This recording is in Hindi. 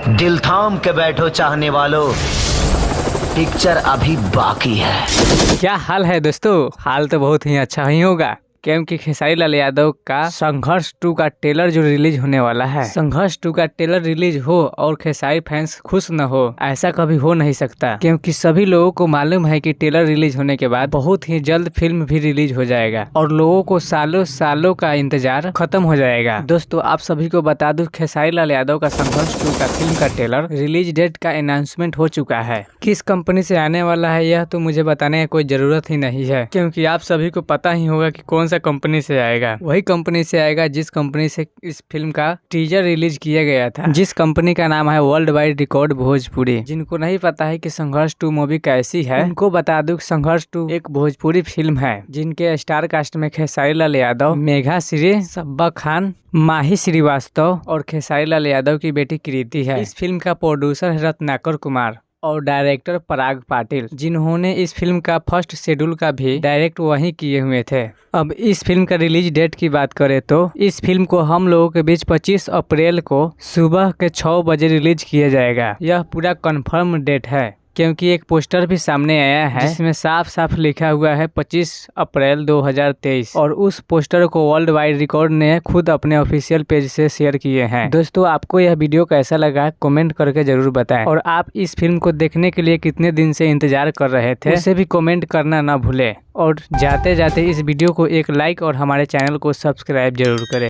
दिल थाम के बैठो चाहने वालों, पिक्चर अभी बाकी है। क्या हाल है दोस्तों? हाल तो बहुत ही अच्छा ही होगा क्योंकि खेसारी लाल यादव का संघर्ष 2 का ट्रेलर जो रिलीज होने वाला है। संघर्ष 2 का ट्रेलर रिलीज हो और खेसारी फैंस खुश न हो, ऐसा कभी हो नहीं सकता, क्योंकि सभी लोगों को मालूम है कि ट्रेलर रिलीज होने के बाद बहुत ही जल्द फिल्म भी रिलीज हो जाएगा और लोगों को सालों सालों का इंतजार खत्म हो जाएगा। दोस्तों आप सभी को बता दूं, खेसारी लाल यादव का संघर्ष 2 का फिल्म का ट्रेलर रिलीज डेट का अनाउंसमेंट हो चुका है। किस कंपनी से आने वाला है यह तो मुझे बताने की कोई जरूरत ही नहीं है, क्योंकि आप सभी को पता ही होगा कि कौन सा कंपनी से आएगा। वही कंपनी से आएगा जिस कंपनी से इस फिल्म का टीजर रिलीज किया गया था, जिस कंपनी का नाम है वर्ल्ड वाइड रिकॉर्ड भोजपुरी। जिनको नहीं पता है कि संघर्ष 2 मूवी कैसी है, उनको बता दूं संघर्ष 2 एक भोजपुरी फिल्म है जिनके स्टार कास्ट में खेसारी लाल यादव, मेघा श्री, सब्बा खान, माही श्रीवास्तव और खेसारी लाल यादव की बेटी कृति है। इस फिल्म का प्रोड्यूसर है रत्नाकर कुमार और डायरेक्टर पराग पाटिल, जिन्होंने इस फिल्म का फर्स्ट शेड्यूल का भी डायरेक्ट वही किए हुए थे। अब इस फिल्म का रिलीज डेट की बात करें तो इस फिल्म को हम लोगों के बीच 25 अप्रैल को सुबह के 6 बजे रिलीज किया जाएगा। यह पूरा कंफर्म डेट है क्योंकि एक पोस्टर भी सामने आया है जिसमें साफ साफ लिखा हुआ है 25 अप्रैल 2023 और उस पोस्टर को वर्ल्ड वाइड रिकॉर्ड ने खुद अपने ऑफिशियल पेज से शेयर किए हैं। दोस्तों आपको यह वीडियो कैसा लगा कमेंट करके जरूर बताएं और आप इस फिल्म को देखने के लिए कितने दिन से इंतजार कर रहे थे उसे भी कमेंट करना ना भूले और जाते जाते इस वीडियो को एक लाइक और हमारे चैनल को सब्सक्राइब जरूर करें।